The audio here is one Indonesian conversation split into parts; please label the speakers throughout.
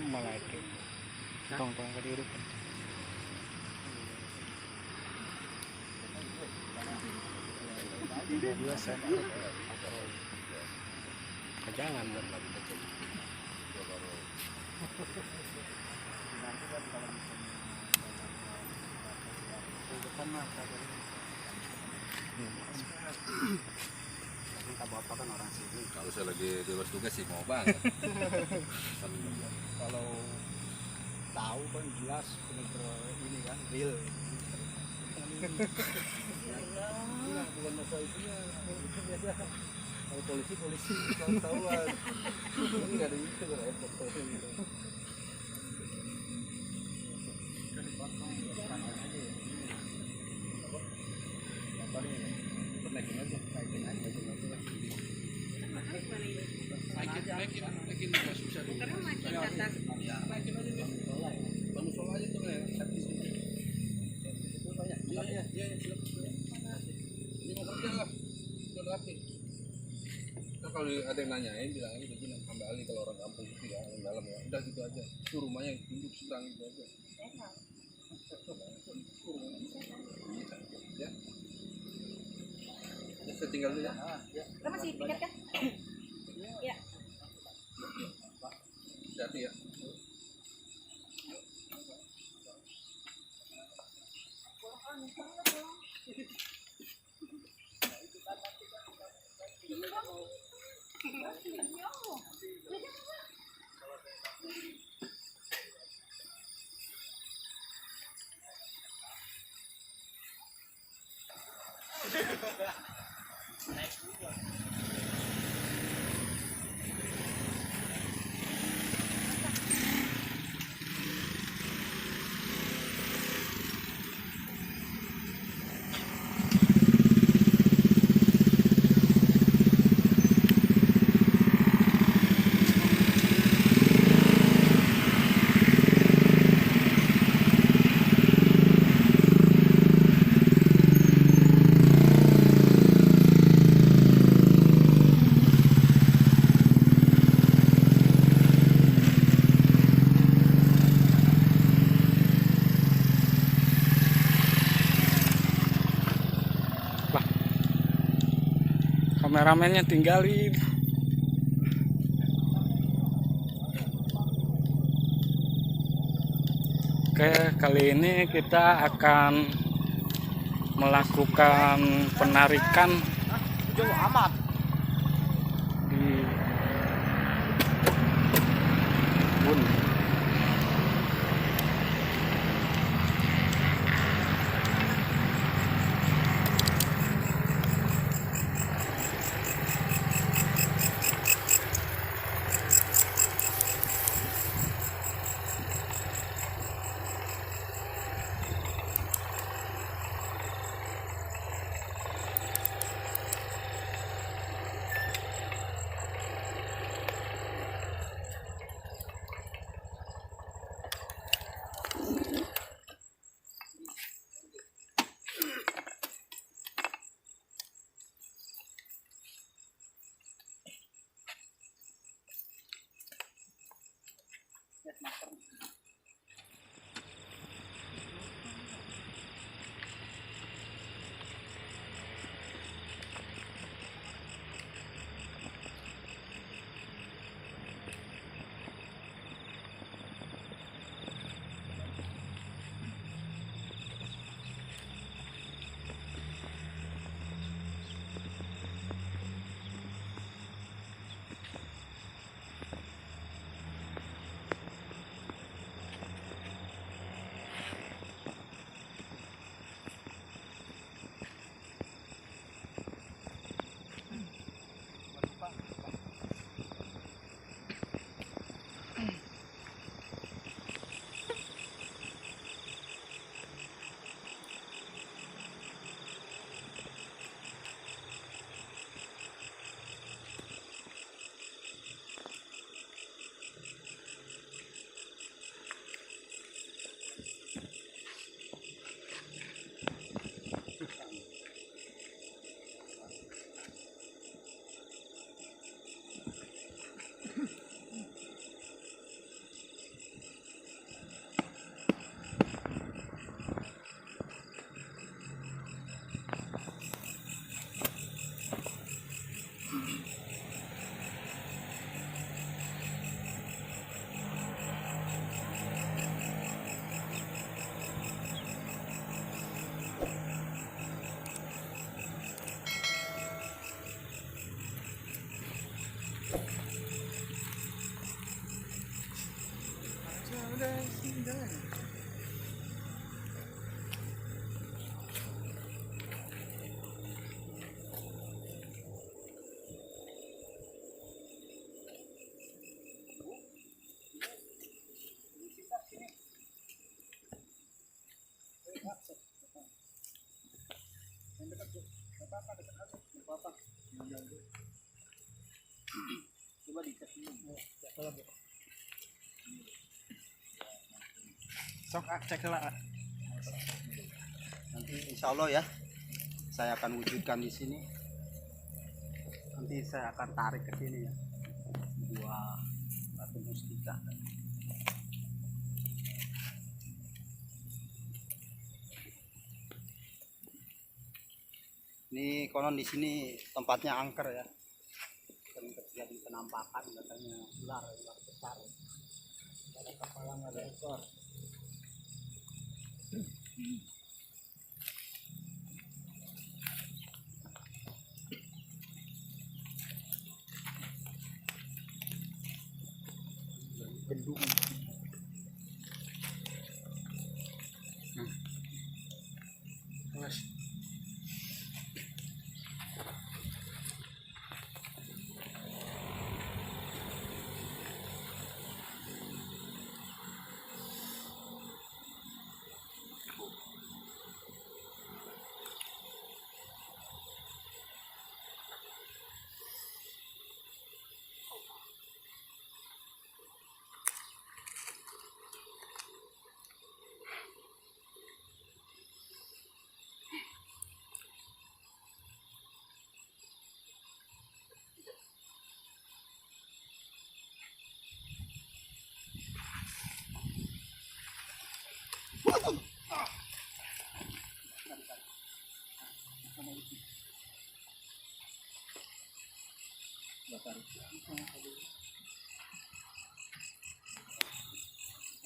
Speaker 1: malah itu tong-tong ke diri biasa jangan
Speaker 2: kita bapak kan orang sini.
Speaker 3: Kalau saya lagi bebas tugas sih mau banget.
Speaker 2: Kalau tahu kan jelas bener-bener ini kan real. Iya, bukan masalah itunya. Itu biasa. Kalau polisi tahu-tahuan. Ini nggak ada itu repot gitu.
Speaker 3: Naikin juga susah dulu. Naikin aja tuh ya. Iya, siap. Ini mau kerja lah. Udah rapi. Nah, kalau ada yang nanyain bilang aja begini kembali kalau orang kampung gitu ya, orang dalam ya. Udah gitu aja. Tuh rumahnya duduk seberang gitu aja. Ya. Saya tinggal dulu ya.
Speaker 4: Kita masih piket kan? Iya.
Speaker 3: Hati ya.
Speaker 1: kameramennya tinggalin. Oke, kali ini kita akan melakukan penarikan
Speaker 2: Jauh amat.
Speaker 1: di kebun.
Speaker 2: udah sini jalan. Coba dicek dulu.
Speaker 1: Sok cek lah.
Speaker 2: Nanti insya Allah ya, saya akan wujudkan di sini. Nanti saya akan tarik ke sini ya, dua batu mustika. Ini konon di sini tempatnya angker ya, sering terjadi penampakan katanya ular besar. Ada kepala nggak ada ekor. Bendung.
Speaker 1: Mas.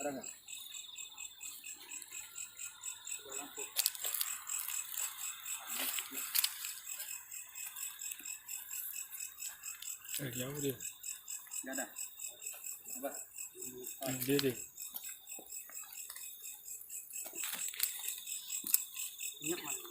Speaker 2: Ada nggak?
Speaker 1: Jauh dia.
Speaker 2: Nggak ada. Coba.
Speaker 1: Dia deh.
Speaker 2: Minyak mana?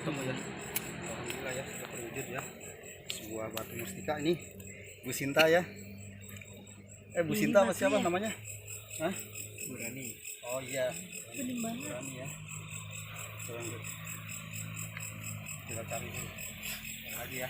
Speaker 2: Ketemu ya. Alhamdulillah ya, sudah terwujud ya. Sebuah batu mustika ini Bu Sinta ya. Bu Sinta apa siapa namanya? Hah?
Speaker 1: Burani.
Speaker 2: Oh iya.
Speaker 4: Bening banget.
Speaker 2: Burani ya. Coba kita cari dulu. Yang lagi ya.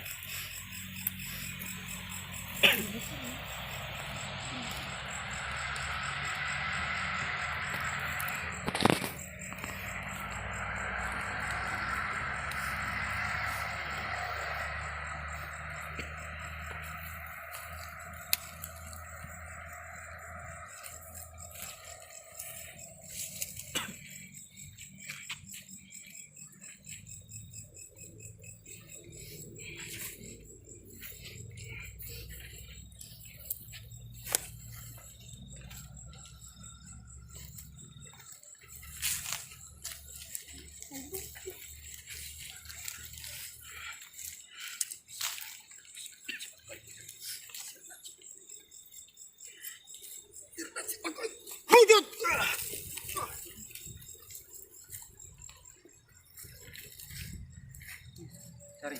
Speaker 2: Cari.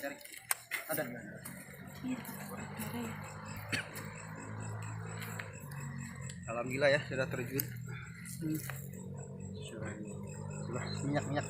Speaker 2: Ada nggak? Alhamdulillah ya sudah terjun. Sudah minyak.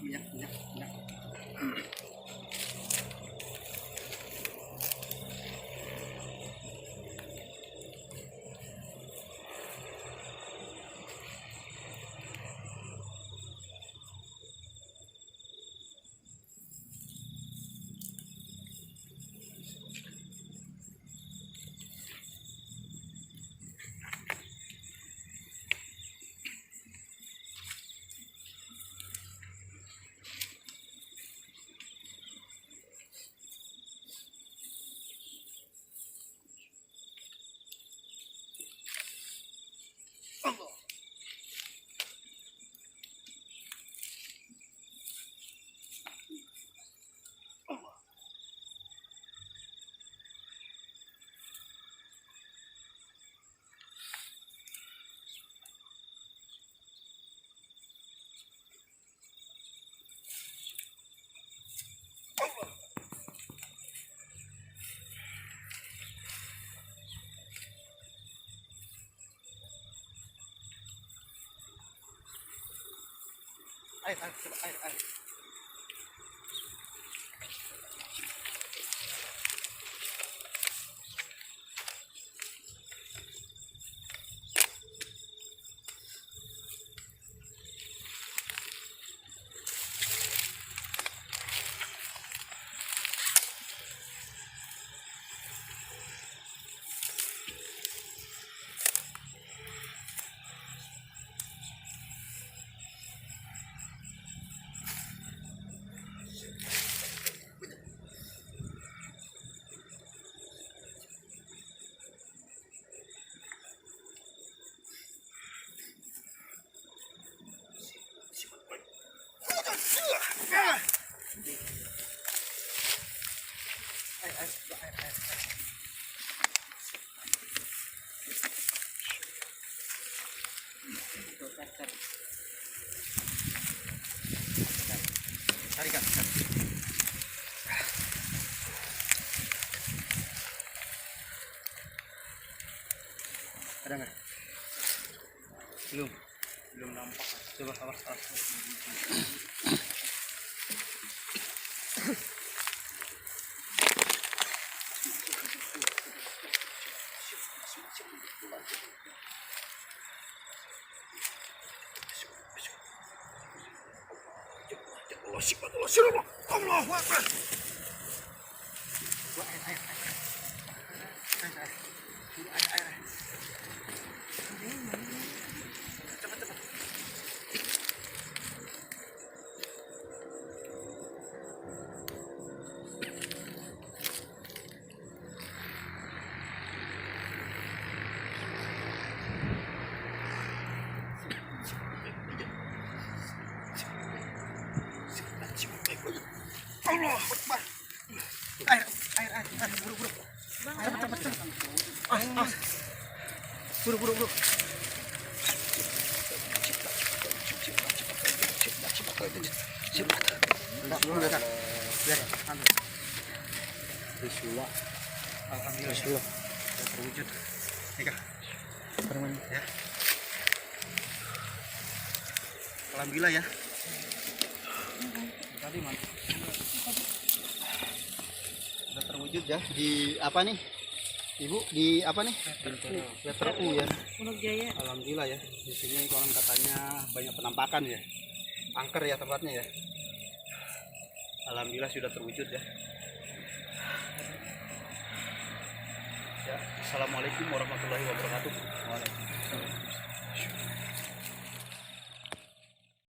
Speaker 2: minyak, minyak, minyak. Air, coba air. Cari Kak. Ada nggak? Belum nampak. Coba awas. Allahu Akbar. Air. Cepat. Allah Akbar. Air, buru. Cepat. Buru. Cepat. Biar ambil. Alhamdulillah sudah terwujud. Nih Kak. Permen ya. Alhamdulillah ya. Tadi mana? Sudah terwujud ya di apa nih? Ibu di apa nih? Letter U ya.
Speaker 4: Pondok Jaya.
Speaker 2: Alhamdulillah ya. Di sini konon katanya banyak penampakan ya. Angker ya tempatnya ya. Alhamdulillah sudah terwujud ya. Ya, assalamualaikum warahmatullahi wabarakatuh.